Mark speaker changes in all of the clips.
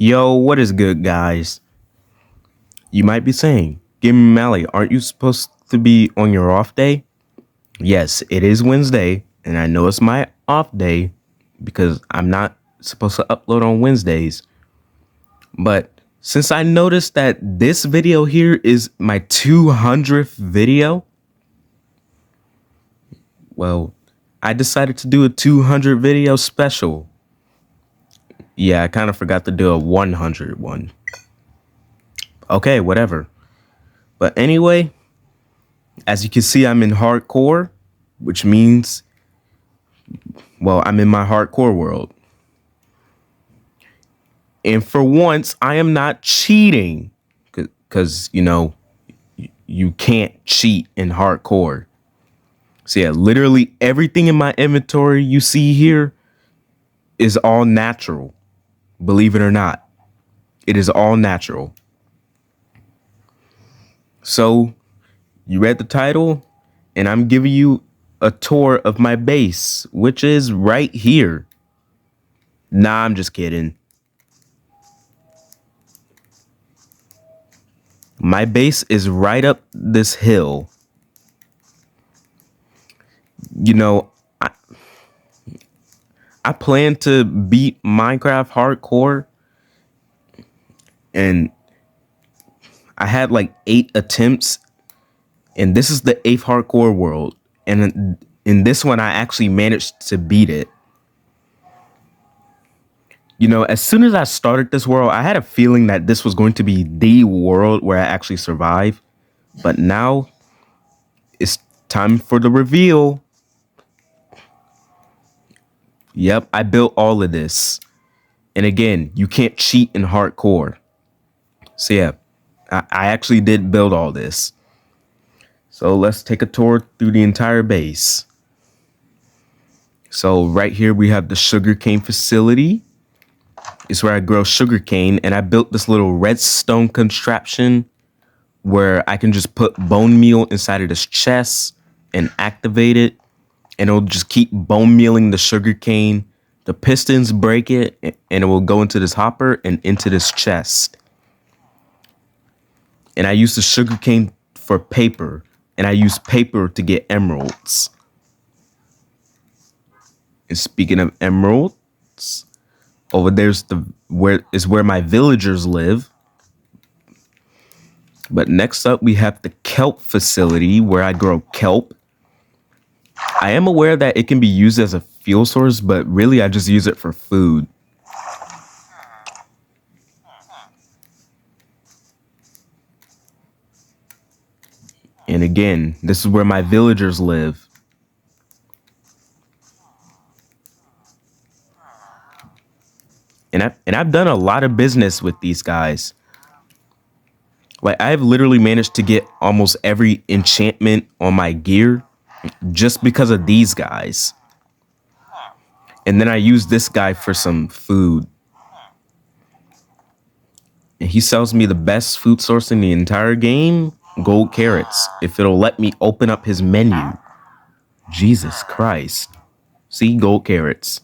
Speaker 1: Yo, what is good, guys? You might be saying, Gimme Mally, aren't you supposed to be on your off day? Yes, it is Wednesday, and I know it's my off day because I'm not supposed to upload on Wednesdays. But since I noticed that this video here is my 200th video, well, I decided to do a 200 video special. Yeah, I kind of forgot to do a 100 one. Okay, whatever. But anyway, as you can see, I'm in hardcore, which means, well, I'm in my hardcore world. And for once, I am not cheating because, you can't cheat in hardcore. So yeah, literally everything in my inventory you see here is all natural. Believe it or not, it is all natural. So you read the title, and I'm giving you a tour of my base, which is right here. Nah, I'm just kidding. My base is right up this hill. You know, I plan to beat Minecraft hardcore, and I had like 8 attempts, and this is the 8th hardcore world. And in this one, I actually managed to beat it. You know, as soon as I started this world, I had a feeling that this was going to be the world where I actually survive. But now it's time for the reveal. Yep, I built all of this. And again, you can't cheat in hardcore. So yeah, I actually did build all this. So let's take a tour through the entire base. So right here we have the sugarcane facility. It's where I grow sugarcane, and I built this little redstone contraption where I can just put bone meal inside of this chest and activate it, and it'll just keep bone mealing the sugarcane. The pistons break it, and it will go into this hopper and into this chest. And I use the sugarcane for paper, and I use paper to get emeralds. And speaking of emeralds, over there's where my villagers live. But next up, we have the kelp facility where I grow kelp. I am aware that it can be used as a fuel source, but really I just use it for food. And again, this is where my villagers live. And I've done a lot of business with these guys. Like, I've literally managed to get almost every enchantment on my gear just because of these guys. And then I use this guy for some food. And he sells me the best food source in the entire game, gold carrots, if it'll let me open up his menu. Jesus Christ. See, gold carrots.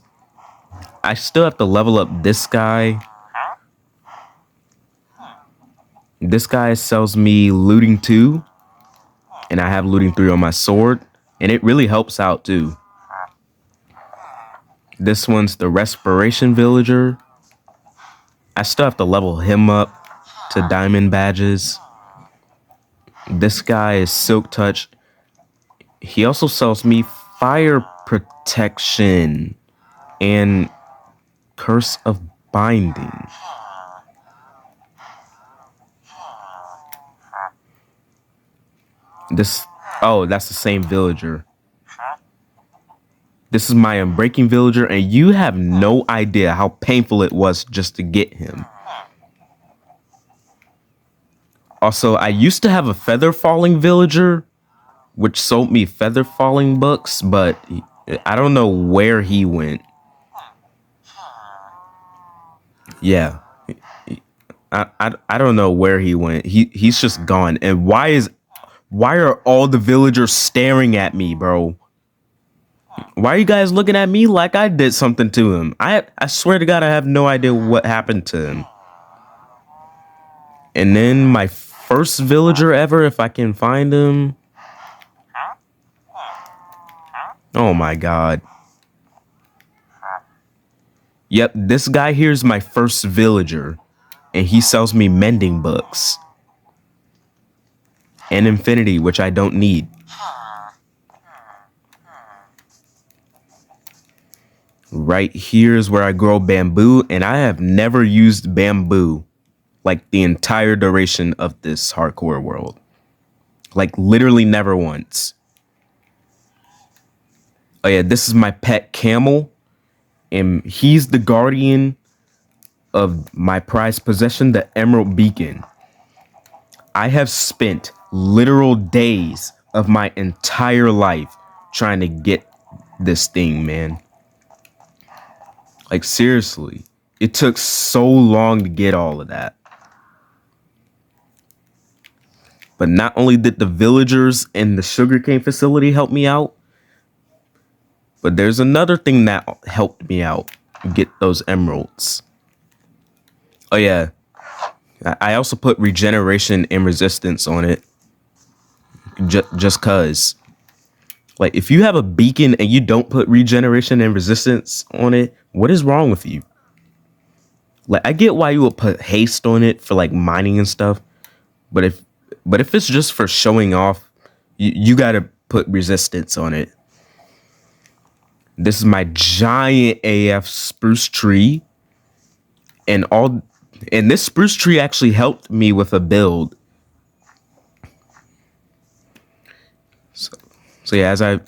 Speaker 1: I still have to level up this guy. This guy sells me looting 2, and I have looting 3 on my sword, and it really helps out too. This one's the respiration villager. I still have to level him up to diamond badges. This guy is silk touch. He also sells me fire protection and curse of binding. That's the same villager. This is my unbreaking villager, and you have no idea how painful it was just to get him. Also, I used to have a feather falling villager, which sold me feather falling books, but I don't know where he went. Yeah. I don't know where he went. He's just gone. And why are all the villagers staring at me, bro? Why are you guys looking at me like I did something to him? I swear to God, I have no idea what happened to him. And then my first villager ever, if I can find him. Oh my god. Yep, this guy here is my first villager. And he sells me mending books. And infinity, which I don't need. Right here is where I grow bamboo, and I have never used bamboo like the entire duration of this hardcore world. Like literally never once. Oh yeah, this is my pet camel, and he's the guardian of my prized possession, the Emerald Beacon. I have spent literal days of my entire life trying to get this thing, man. Like seriously, it took so long to get all of that. But not only did the villagers and the sugarcane facility help me out, but there's another thing that helped me out get those emeralds. Oh yeah, I also put regeneration and resistance on it. Just cause. Like, if you have a beacon and you don't put regeneration and resistance on it, what is wrong with you? Like, I get why you would put haste on it for like mining and stuff, but if it's just for showing off, you gotta put resistance on it. This is my giant AF spruce tree, and this spruce tree actually helped me with a build. So yeah, as I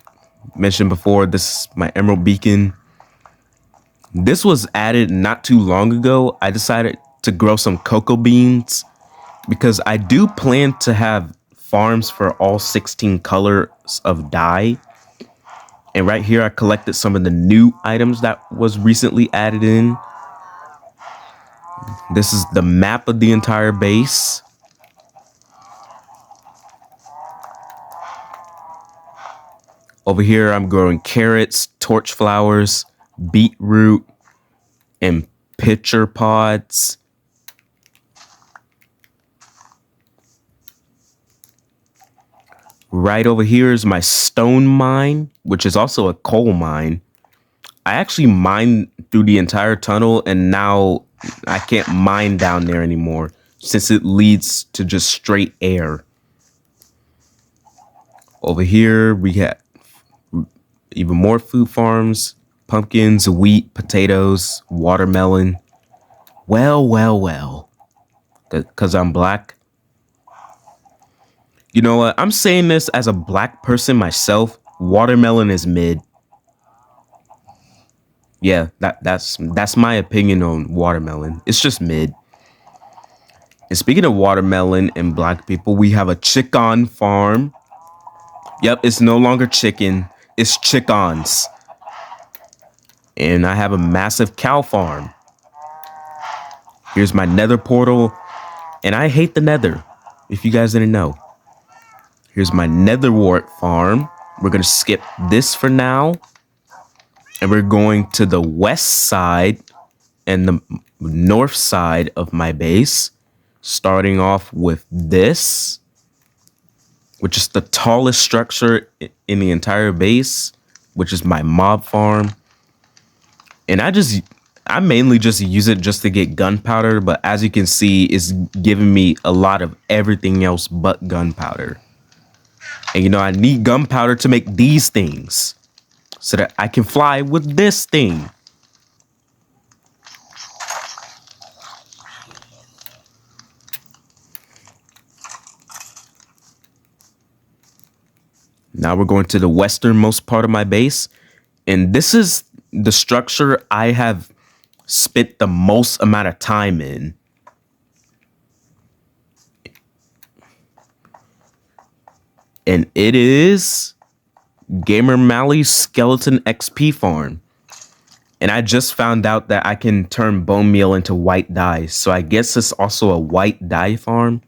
Speaker 1: mentioned before, this is my Emerald Beacon. This was added not too long ago. I decided to grow some cocoa beans because I do plan to have farms for all 16 colors of dye. And right here, I collected some of the new items that was recently added in. This is the map of the entire base. Over here, I'm growing carrots, torch flowers, beetroot, and pitcher pods. Right over here is my stone mine, which is also a coal mine. I actually mined through the entire tunnel, and now I can't mine down there anymore since it leads to just straight air. Over here, we got even more food farms, pumpkins, wheat, potatoes, watermelon. Well. Because I'm black. You know what? I'm saying this as a black person myself. Watermelon is mid. Yeah, that's my opinion on watermelon. It's just mid. And speaking of watermelon and black people, we have a chicken farm. Yep, it's no longer chicken. It's chickens. And I have a massive cow farm. Here's my nether portal. And I hate the nether, if you guys didn't know. Here's my nether wart farm. We're going to skip this for now. And we're going to the west side and the north side of my base. Starting off with this, which is the tallest structure in the entire base, which is my mob farm. And I mainly just use it just to get gunpowder, but as you can see, it's giving me a lot of everything else but gunpowder. And you know, I need gunpowder to make these things so that I can fly with this thing. Now we're going to the westernmost part of my base. And this is the structure I have spent the most amount of time in. And it is Gamer Malley's Skeleton XP farm. And I just found out that I can turn bone meal into white dye. So I guess it's also a white dye farm.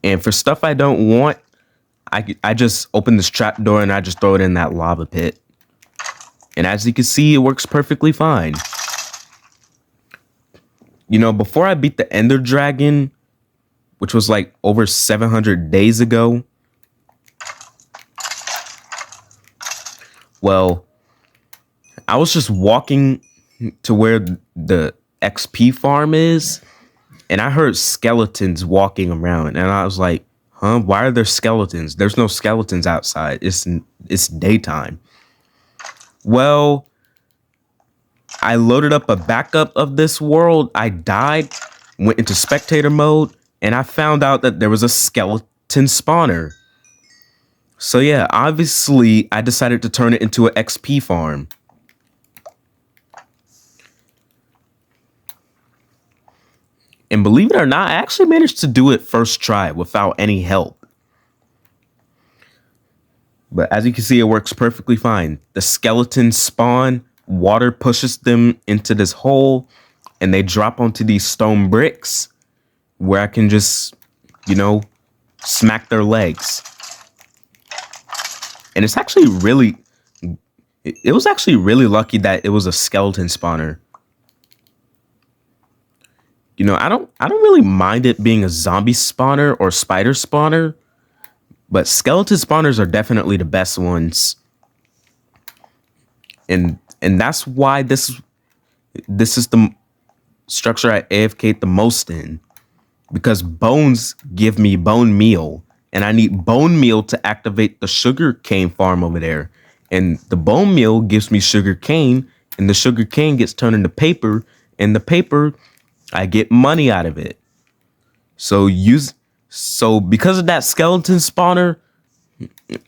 Speaker 1: And for stuff I don't want, I just open this trapdoor and I just throw it in that lava pit. And as you can see, it works perfectly fine. You know, before I beat the Ender Dragon, which was like over 700 days ago. Well, I was just walking to where the XP farm is, and I heard skeletons walking around, and I was like, huh, why are there skeletons? There's no skeletons outside. It's daytime. Well, I loaded up a backup of this world. I died, went into spectator mode, and I found out that there was a skeleton spawner. So yeah, obviously I decided to turn it into an XP farm. And believe it or not, I actually managed to do it first try without any help. But as you can see, it works perfectly fine. The skeletons spawn, water pushes them into this hole, and they drop onto these stone bricks where I can just, you know, smack their legs. And it's actually really, it was actually really lucky that it was a skeleton spawner. You know, I don't really mind it being a zombie spawner or spider spawner, but skeleton spawners are definitely the best ones. And that's why this is the structure I AFK'd the most in, because bones give me bone meal, and I need bone meal to activate the sugar cane farm over there. And the bone meal gives me sugar cane, and the sugar cane gets turned into paper, and the paper, I get money out of it. So because of that skeleton spawner,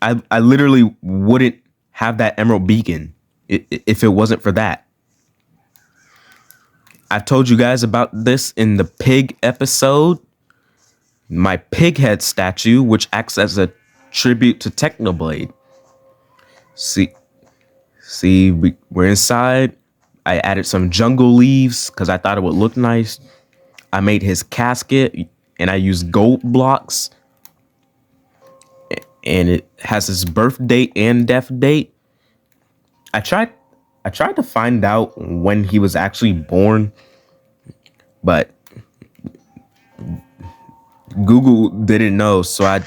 Speaker 1: I literally wouldn't have that emerald beacon if it wasn't for that. I told you guys about this in the pig episode. My pig head statue, which acts as a tribute to Technoblade. See, we're inside. I added some jungle leaves because I thought it would look nice. I made his casket, and I used gold blocks. And it has his birth date and death date. I tried to find out when he was actually born, but Google didn't know, so I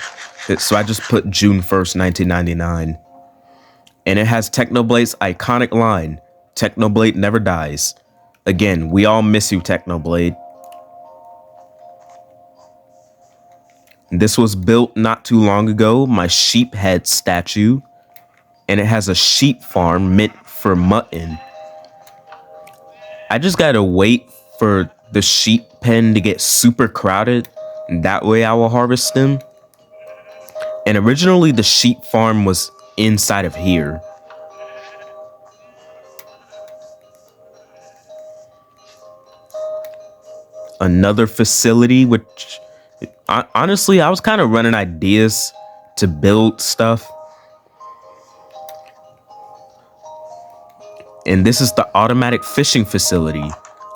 Speaker 1: just put June 1st, 1999. And it has Technoblade's iconic line, "Technoblade never dies." Again, we all miss you, Technoblade. This was built not too long ago, my sheep head statue, and it has a sheep farm meant for mutton. I just gotta wait for the sheep pen to get super crowded, and that way I will harvest them. And originally the sheep farm was inside of here. Another facility, which honestly, I was kind of running ideas to build stuff. And this is the automatic fishing facility.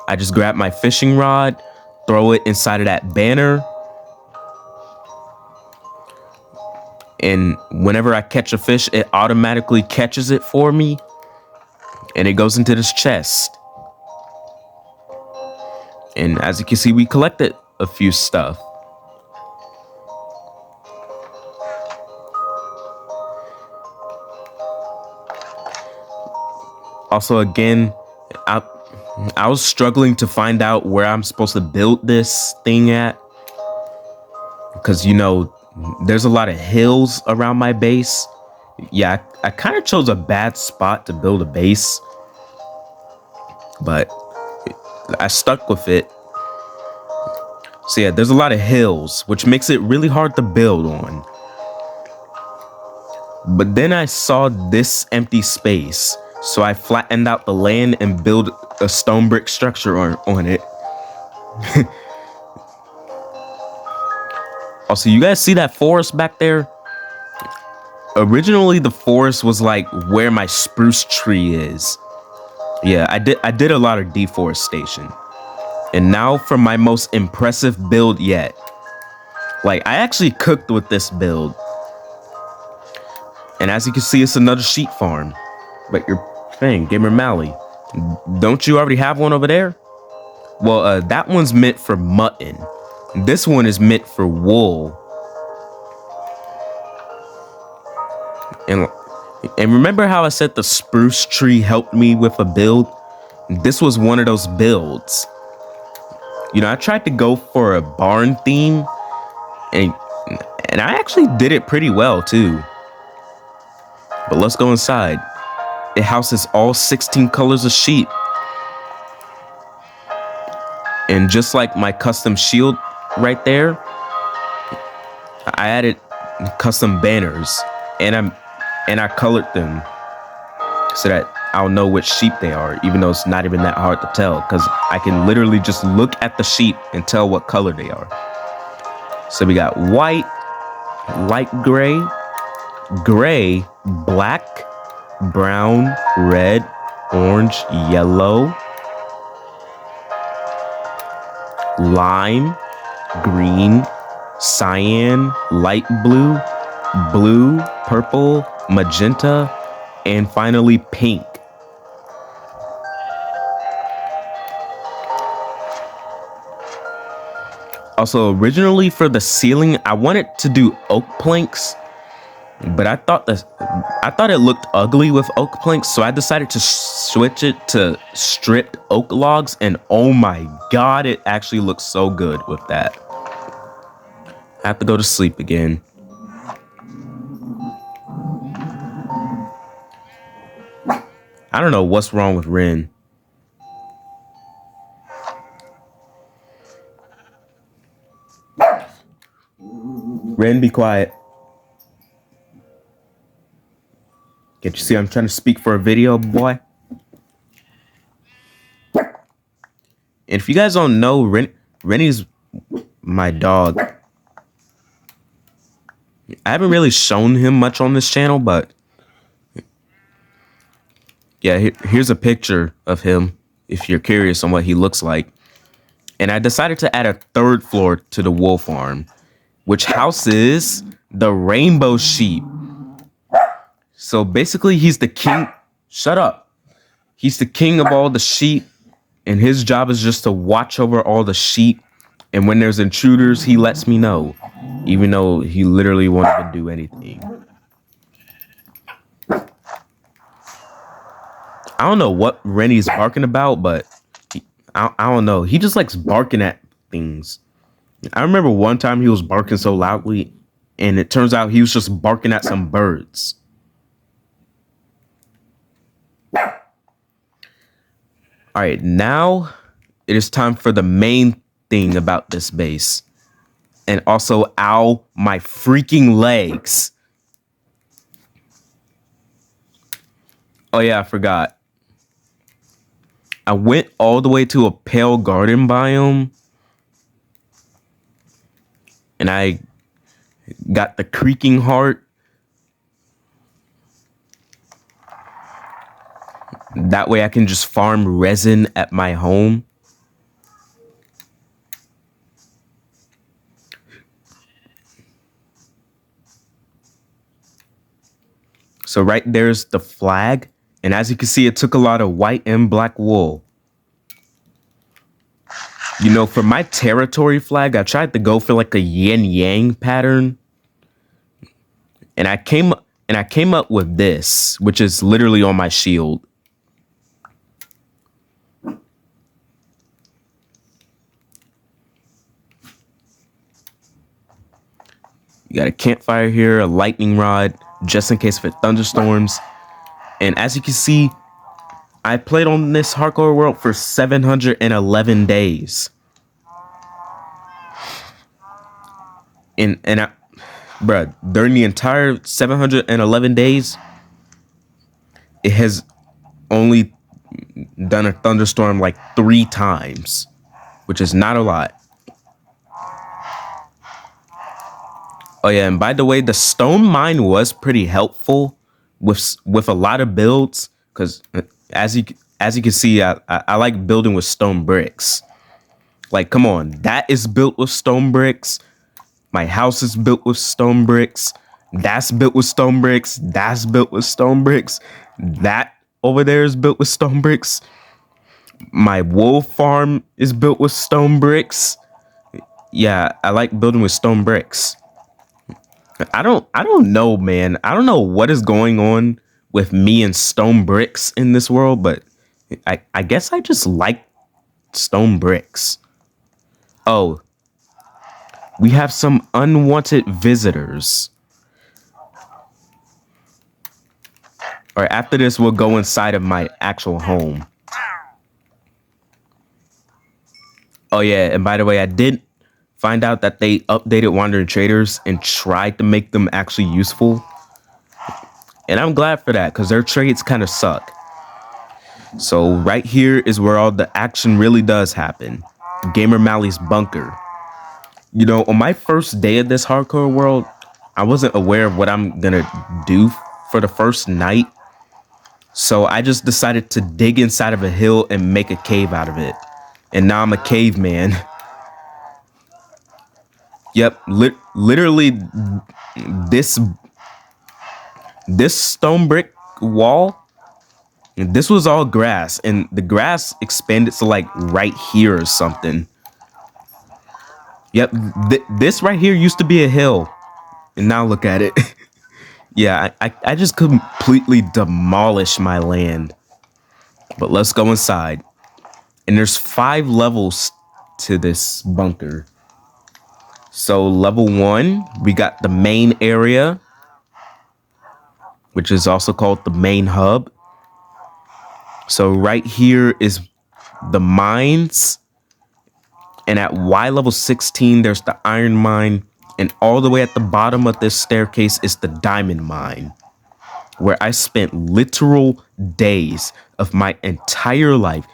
Speaker 1: I just grab my fishing rod, throw it inside of that banner. And whenever I catch a fish, it automatically catches it for me. And it goes into this chest. And as you can see, we collected a few stuff. Also, again, I was struggling to find out where I'm supposed to build this thing at. Because, you know, there's a lot of hills around my base. Yeah, I kind of chose a bad spot to build a base. But I stuck with it. So yeah, there's a lot of hills, which makes it really hard to build on. But then I saw this empty space. So I flattened out the land and built a stone brick structure on it. Also, you guys see that forest back there? Originally, the forest was like where my spruce tree is. Yeah, I did a lot of deforestation. And now for my most impressive build yet. Like, I actually cooked with this build. And as you can see, it's another sheep farm. But your thing, Gamer Mally, don't you already have one over there? Well, that one's meant for mutton. This one is meant for wool. And remember how I said the spruce tree helped me with a build? This was one of those builds. You know, I tried to go for a barn theme, and I actually did it pretty well too. But let's go inside. It houses all 16 colors of sheep. And just like my custom shield right there, I added custom banners, and I colored them so that I'll know which sheep they are, even though it's not even that hard to tell, because I can literally just look at the sheep and tell what color they are. So we got white, light gray, gray, black, brown, red, orange, yellow, lime, green, cyan, light blue, blue, purple, magenta, and finally pink. Also, originally for the ceiling, I wanted to do oak planks, but I thought it looked ugly with oak planks, so I decided to switch it to stripped oak logs, and oh my god, it actually looks so good with that. I have to go to sleep again. I don't know what's wrong with Ren. Ren, be quiet. Can't you see I'm trying to speak for a video, boy? And if you guys don't know, Rennie's my dog. I haven't really shown him much on this channel, but yeah, here's a picture of him if you're curious on what he looks like. And I decided to add a third floor to the wool farm, which houses the rainbow sheep. So basically, he's the king. Shut up. He's the king of all the sheep, and his job is just to watch over all the sheep. And when there's intruders, he lets me know, even though he literally won't even do anything. I don't know what Rennie's barking about, but I don't know. He just likes barking at things. I remember one time he was barking so loudly, and it turns out he was just barking at some birds. All right, now it is time for the main thing about this base. And also, ow, my freaking legs. Oh yeah, I forgot. I went all the way to a pale garden biome. And I got the creaking heart. That way I can just farm resin at my home. So right there's the flag. And as you can see, it took a lot of white and black wool. You know, for my territory flag, I tried to go for like a yin yang pattern. And I came up with this, which is literally on my shield. You got a campfire here, a lightning rod, just in case of it thunderstorms. And as you can see, I played on this hardcore world for 711 days. Bruh, during the entire 711 days, it has only done a thunderstorm like 3 times, which is not a lot. Oh yeah, and by the way, the stone mine was pretty helpful with a lot of builds, because as you can see, I like building with stone bricks. Like, come on, that is built with stone bricks. My house is built with stone bricks. That's built with stone bricks. That's built with stone bricks. That over there is built with stone bricks. My wool farm is built with stone bricks. Yeah, I like building with stone bricks. I don't know, man. I don't know what is going on with me and stone bricks in this world, but I guess I just like stone bricks. Oh, we have some unwanted visitors. All right, after this, we'll go inside of my actual home. Oh yeah, and by the way, I did find out that they updated Wandering Traders and tried to make them actually useful. And I'm glad for that because their trades kind of suck. So right here is where all the action really does happen. Gamer Malley's bunker. You know, on my first day of this hardcore world, I wasn't aware of what I'm gonna do for the first night. So I just decided to dig inside of a hill and make a cave out of it. And now I'm a caveman. Yep, literally this stone brick wall, this was all grass, and the grass expanded to like right here or something. Yep, this right here used to be a hill, and now look at it. Yeah, I just completely demolished my land. But let's go inside. And there's 5 levels to this bunker. So level 1, we got the main area, which is also called the main hub. So right here is the mines. And at Y level 16, there's the iron mine. And all the way at the bottom of this staircase is the diamond mine, where I spent literal days of my entire life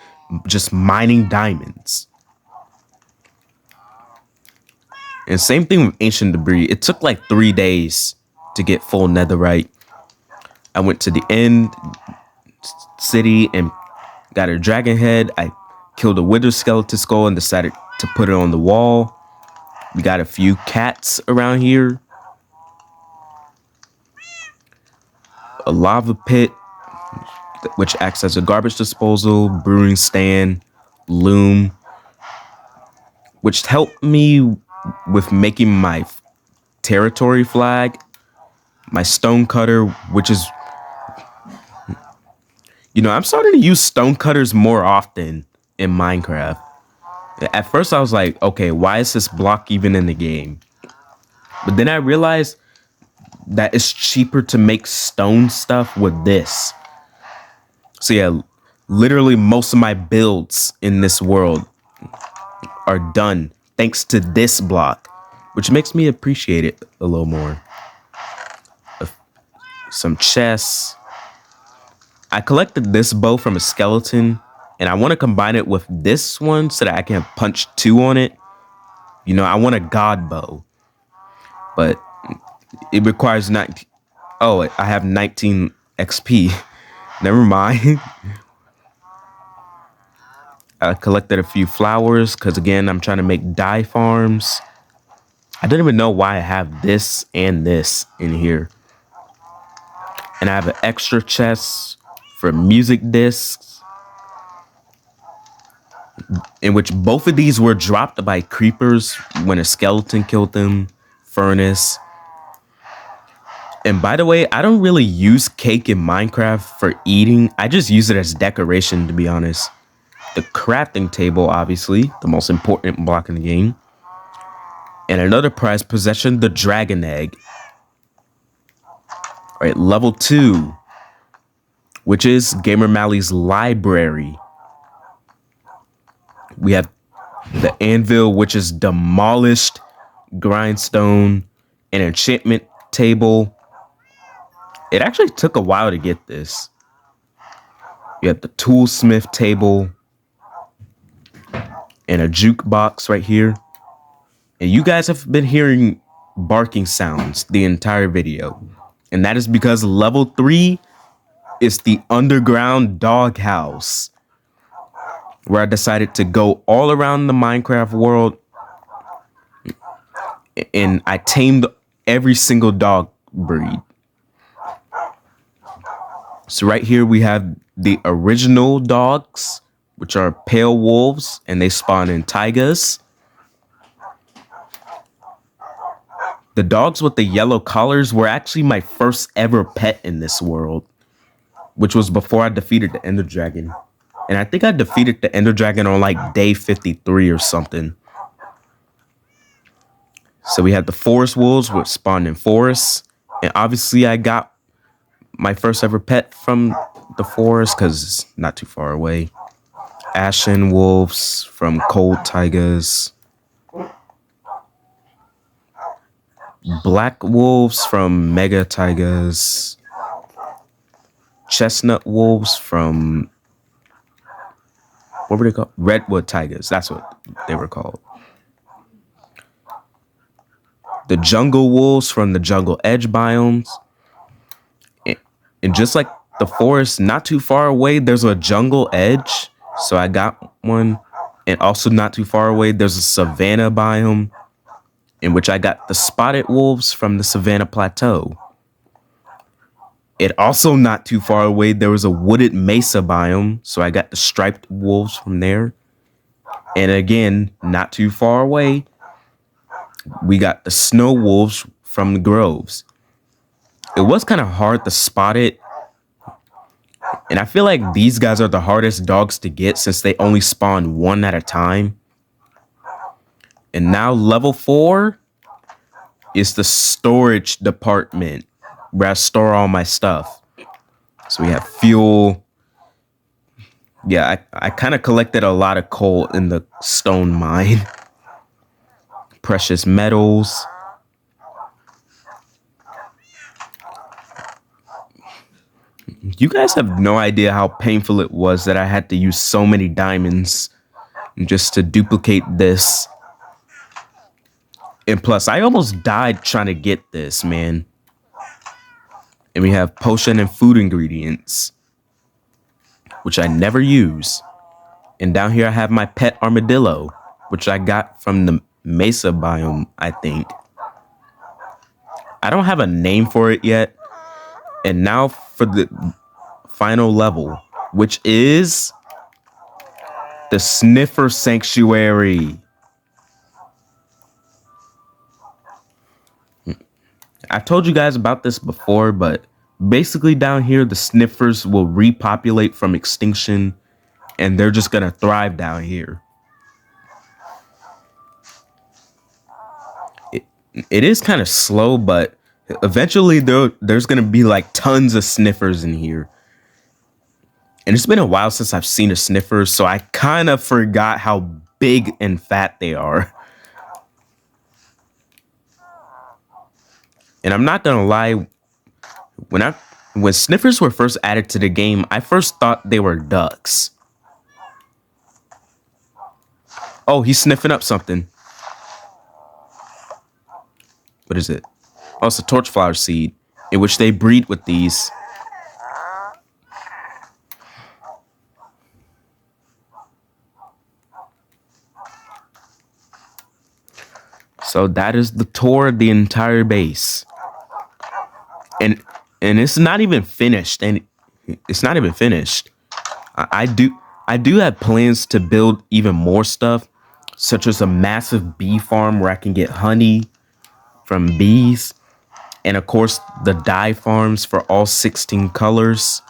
Speaker 1: just mining diamonds. And same thing with ancient debris. It took like 3 days to get full netherite. I went to the end city and got a dragon head. I killed a wither skeleton skull and decided to put it on the wall. We got a few cats around here. A lava pit, which acts as a garbage disposal, brewing stand, loom, which helped me with making my territory flag, my stone cutter, which is, you know, I'm starting to use stone cutters more often in Minecraft. At first I was like, okay, why is this block even in the game? But then I realized that it's cheaper to make stone stuff with this. So yeah, literally most of my builds in this world are done thanks to this block, which makes me appreciate it a little more. Some chests. I collected this bow from a skeleton, and I want to combine it with this one so that I can punch 2 on it. You know, I want a god bow, but it requires 19. Oh, I have 19 XP. Never mind. I collected a few flowers because, again, I'm trying to make dye farms. I don't even know why I have this and this in here. And I have an extra chest for music discs, in which both of these were dropped by creepers when a skeleton killed them. Furnace. And by the way, I don't really use cake in Minecraft for eating. I just use it as decoration, to be honest. The crafting table, obviously, the most important block in the game. And another prized possession, the dragon egg. All right, level 2, which is Gamer Malley's library. We have the anvil, which is demolished, grindstone, an enchantment table. It actually took a while to get this. You have the toolsmith table and a jukebox right here. And you guys have been hearing barking sounds the entire video. And that is because level 3 is the underground doghouse, where I decided to go all around the Minecraft world and I tamed every single dog breed. So right here we have the original dogs, which are pale wolves, and they spawn in taigas. The dogs with the yellow collars were actually my first ever pet in this world, which was before I defeated the Ender Dragon. And I think I defeated the Ender Dragon on like day 53 or something. So we had the forest wolves, which spawned in forests. And obviously I got my first ever pet from the forest because it's not too far away. Ashen wolves from cold taigas. Black wolves from mega taigas. Chestnut wolves from, what were they called? Redwood taigas. That's what they were called. The jungle wolves from the jungle edge biomes. And just like the forest, not too far away, there's a jungle edge. So I got one. And also not too far away, there's a savanna biome, in which I got the spotted wolves from the Savannah Plateau. It also not too far away, there was a wooded mesa biome, so I got the striped wolves from there. And again, not too far away, we got the snow wolves from the groves. It was kind of hard to spot it. And I feel like these guys are the hardest dogs to get since they only spawn one at a time. And now level 4 is the storage department where I store all my stuff. So we have fuel. Yeah, I kind of collected a lot of coal in the stone mine. Precious metals. You guys have no idea how painful it was that I had to use so many diamonds just to duplicate this. And plus, I almost died trying to get this, man. And we have potion and food ingredients, which I never use. And down here I have my pet armadillo, which I got from the mesa biome, I think. I don't have a name for it yet. And now for the final level, which is the Sniffer Sanctuary. I've told you guys about this before, but basically down here, the sniffers will repopulate from extinction, and they're just going to thrive down here. It is kind of slow, but eventually there's going to be like tons of sniffers in here. And it's been a while since I've seen a sniffer, so I kind of forgot how big and fat they are. And I'm not gonna lie, when sniffers were first added to the game, I first thought they were ducks. Oh, he's sniffing up something. What is it? Oh, it's a torchflower seed, in which they breed with these. So that is the tour of the entire base. And it's not even finished. And it's not even finished. I do have plans to build even more stuff, such as a massive bee farm where I can get honey from bees. And of course, the dye farms for all 16 colors.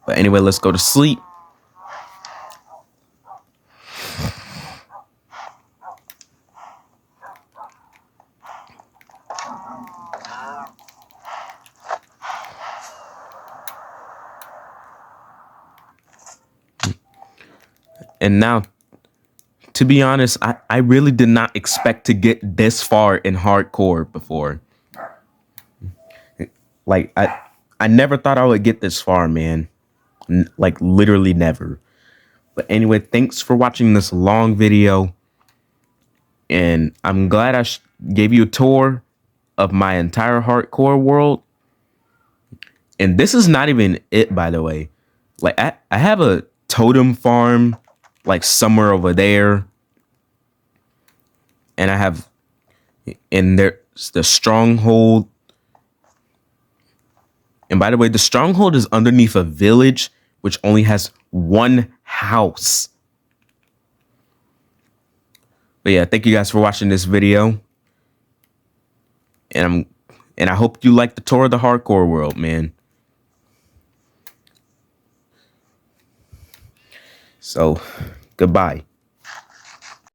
Speaker 1: But anyway, let's go to sleep. And now, to be honest, I really did not expect to get this far in hardcore before. Like, I never thought I would get this far, man. Like, literally never. But anyway, thanks for watching this long video. And I'm glad I gave you a tour of my entire hardcore world. And this is not even it, by the way. Like, I have a totem farm, like, somewhere over there. And I have, and there's the stronghold. And by the way, the stronghold is underneath a village, which only has one house. But yeah, thank you guys for watching this video. And I hope you like the tour of the hardcore world, man. So, goodbye.